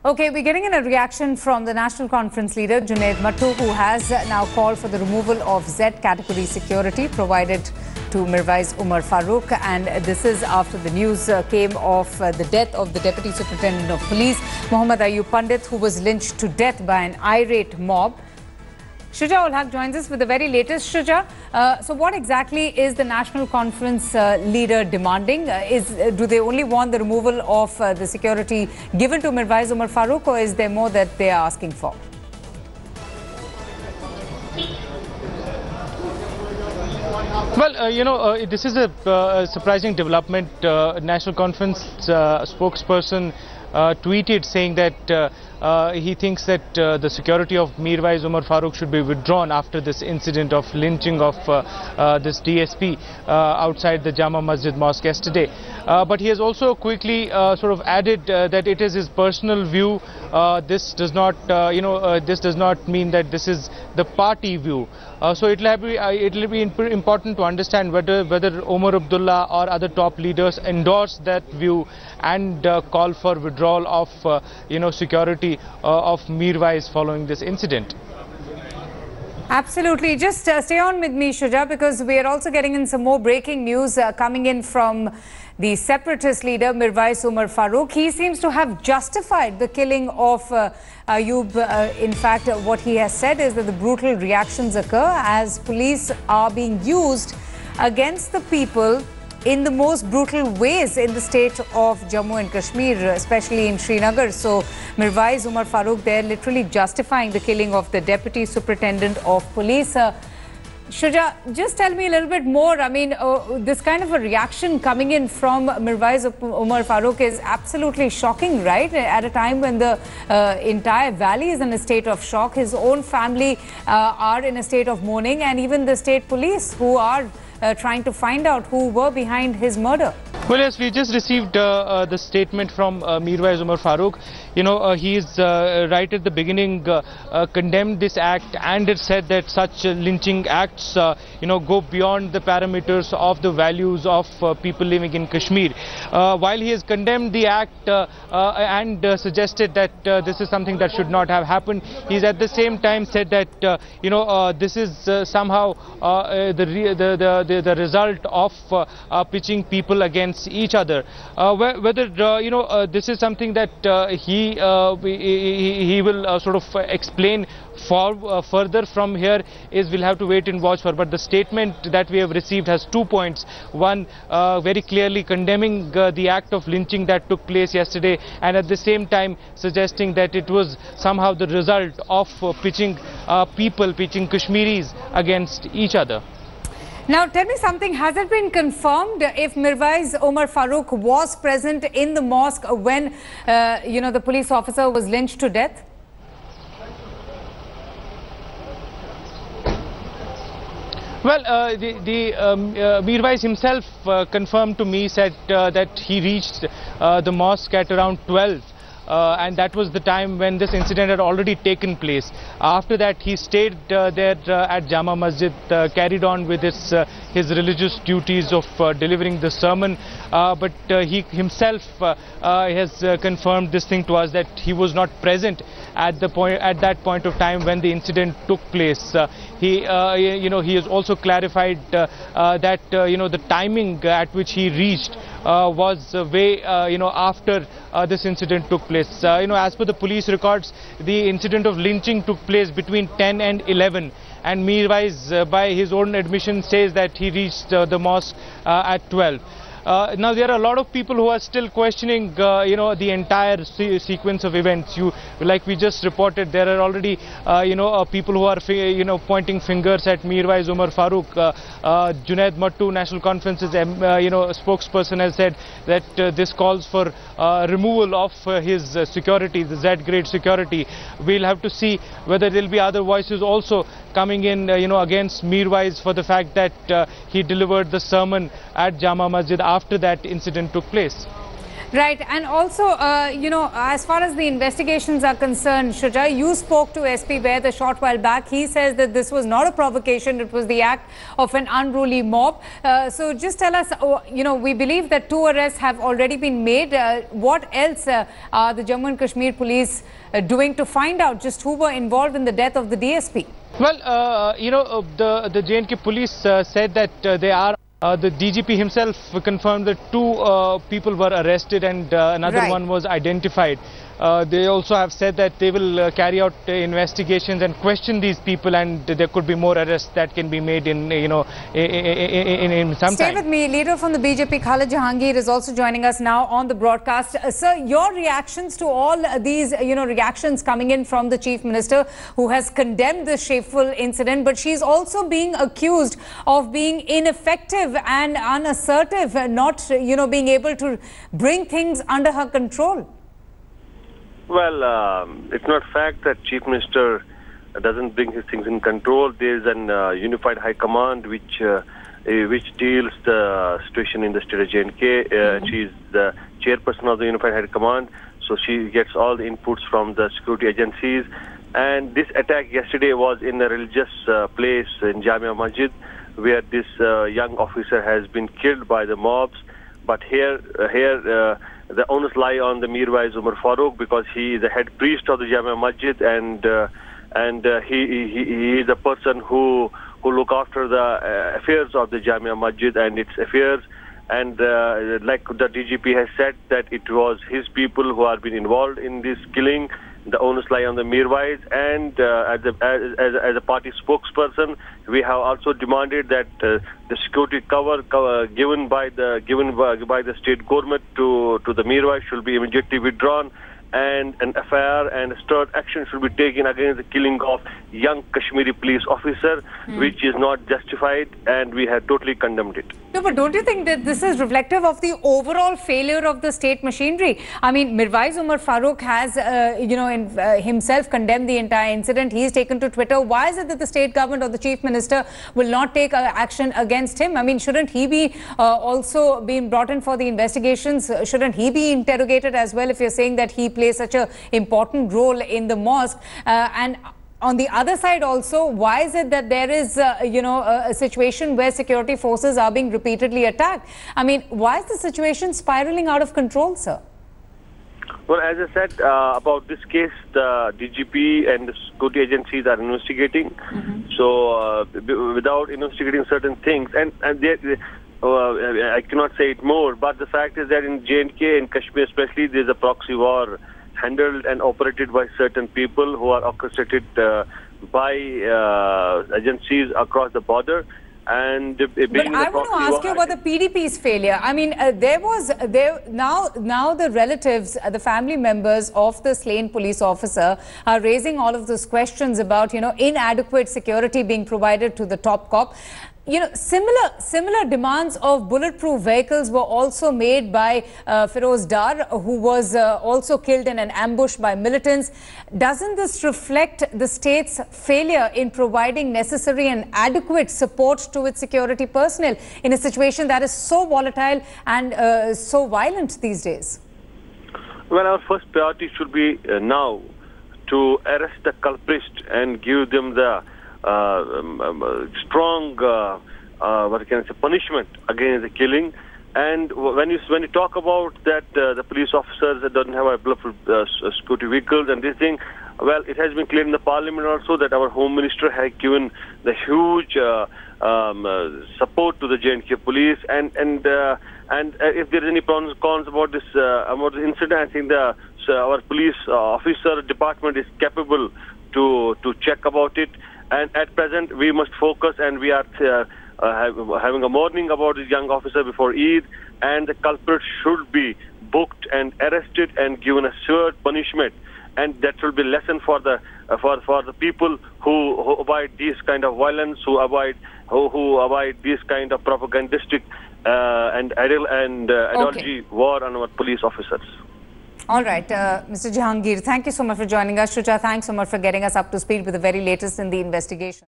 Okay, we're getting in a reaction from the National Conference leader, Junaid Mattu, who has now called for the removal of Z category security provided to Mirwaiz Farooq. And this is after the news came of the death of the Deputy Superintendent of Police, Mohammed Ayub Pandit, who was lynched to death by an irate mob. Shuja ul Haq joins us with the very latest. Shuja, so what exactly is the National Conference leader demanding? Do they only want the removal of the security given to Mirwaiz Farooq, or is there more that they are asking for? Well, this is a surprising development. National Conference spokesperson tweeted saying that he thinks that the security of Mirwaiz Farooq should be withdrawn after this incident of lynching of this DSP outside the Jamia Masjid mosque yesterday. But he has also quickly sort of added that it is his personal view. This does not, this does not mean that this is the party view. So it will be important to understand whether Omar Abdullah or other top leaders endorse that view and call for withdrawal of security of Mirwaiz following this incident. Absolutely. Just stay on with me, Shuja, because we are also getting in some more breaking news coming in from the separatist leader, Mirwaiz Farooq. He seems to have justified the killing of Ayub. In fact, what he has said is that the brutal reactions occur as police are being used against the people in the most brutal ways in the state of Jammu and Kashmir, especially in Srinagar. So Mirwaiz Farooq there literally justifying the killing of the Deputy Superintendent of Police. Shuja, just tell me a little bit more. I mean, this kind of a reaction coming in from Mirwaiz Farooq is absolutely shocking, right? At a time when the entire valley is in a state of shock, his own family are in a state of mourning, and even the state police who are trying to find out who were behind his murder. Well, yes, we just received the statement from Mirwaiz Farooq. He is right at the beginning condemned this act, and it said that such lynching acts, go beyond the parameters of the values of people living in Kashmir. While he has condemned the act and suggested that this is something that should not have happened, he's at the same time said that this is somehow the result of pitching people against each other. Whether this is something that he will sort of explain further from here is we'll have to wait and watch for. But the statement that we have received has 2 points. One, very clearly condemning the act of lynching that took place yesterday, and at the same time suggesting that it was somehow the result of pitching Kashmiris against each other. Now, tell me something. Has it been confirmed if Mirwaiz Farooq was present in the mosque when, the police officer was lynched to death? Well, Mirwaiz himself confirmed to me, said that he reached the mosque at around 12. And that was the time when this incident had already taken place. After that, he stayed there at Jamia Masjid, carried on with his religious duties of delivering the sermon. But he himself has confirmed this thing to us, that he was not present at that point of time when the incident took place. He has also clarified that the timing at which he reached was way after this incident took place. As per the police records, the incident of lynching took place between 10 and 11, and Mirwaiz, by his own admission, says that he reached the mosque at 12. Now, there are a lot of people who are still questioning, the entire sequence of events. Like we just reported, there are already, people who are, pointing fingers at Mirwaiz Farooq. Junaid Mattu, National Conference's, spokesperson, has said that this calls for removal of his security, the Z-grade security. We'll have to see whether there will be other voices also coming in, against Mirwaiz for the fact that he delivered the sermon at Jamia Masjid after that incident took place. Right, and also, as far as the investigations are concerned, Shuja, you spoke to SP Baid a short while back. He says that this was not a provocation, it was the act of an unruly mob. So just tell us, we believe that 2 arrests have already been made. What else are the Jammu and Kashmir police doing to find out just who were involved in the death of the DSP? Well, the J&K police said that they are. The DGP himself confirmed that 2 people were arrested and another one was identified. They also have said that they will carry out investigations and question these people, and there could be more arrests that can be made in some time. Stay with me. Leader from the BJP, Khalid Jahangir, is also joining us now on the broadcast. Sir, your reactions to all these, reactions coming in from the Chief Minister, who has condemned the shameful incident, but she's also being accused of being ineffective and unassertive, not, being able to bring things under her control. Well, it's not fact that Chief Minister doesn't bring his things in control. There is an unified high command which deals the situation in the state of J&K. She is the chairperson of the unified high command, so she gets all the inputs from the security agencies. And this attack yesterday was in a religious place in Jamia Masjid, where this young officer has been killed by the mobs. But here the onus lie on the Mirwaiz Farooq, because he is the head priest of the Jamia Masjid, and he is the person who look after the affairs of the Jamia Masjid and its affairs. And like the DGP has said, that it was his people who have been involved in this killing. The onus lie on the Mirwaiz, and as a party spokesperson, we have also demanded that the security cover given by the state government to the Mirwaiz should be immediately withdrawn, and an FIR and stern action should be taken against the killing of young Kashmiri police officer, which is not justified, and we have totally condemned it. No, but don't you think that this is reflective of the overall failure of the state machinery? I mean, Mirwaiz Farooq has, himself condemned the entire incident. He's taken to Twitter. Why is it that the state government or the chief minister will not take action against him? I mean, shouldn't he be also being brought in for the investigations? Shouldn't he be interrogated as well, if you're saying that he plays such an important role in the mosque? And on the other side also, why is it that there is, a situation where security forces are being repeatedly attacked? I mean, why is the situation spiraling out of control, sir? Well, as I said, about this case, the DGP and the security agencies are investigating. So, without investigating certain things, and I cannot say it more, but the fact is that in J&K, in Kashmir especially, there is a proxy war handled and operated by certain people who are orchestrated by agencies across the border. And but I want to ask you about the PDP's failure. I mean, now the relatives, the family members of the slain police officer are raising all of those questions about, inadequate security being provided to the top cop. Similar demands of bulletproof vehicles were also made by Feroz Dar, who was also killed in an ambush by militants. Doesn't this reflect the state's failure in providing necessary and adequate support to its security personnel in a situation that is so volatile and so violent these days? Well, our first priority should be now to arrest the culprits and give them the strong, punishment against the killing. And when you talk about that, the police officers that don't have a bulletproof security vehicles and this thing, well, it has been clear in the parliament also that our Home Minister has given the huge support to the J&K police. And if there is any cons about this incident, I think our police officer department is capable to check about it. And at present, we must focus, and we are having a mourning about this young officer before Eid, and the culprit should be booked and arrested and given a severe punishment. And that will be lesson for the people who avoid this kind of violence, who avoid this kind of propagandistic and ideology war on our police officers. All right, Mr. Jahangir, thank you so much for joining us. Shuja, thanks so much for getting us up to speed with the very latest in the investigation.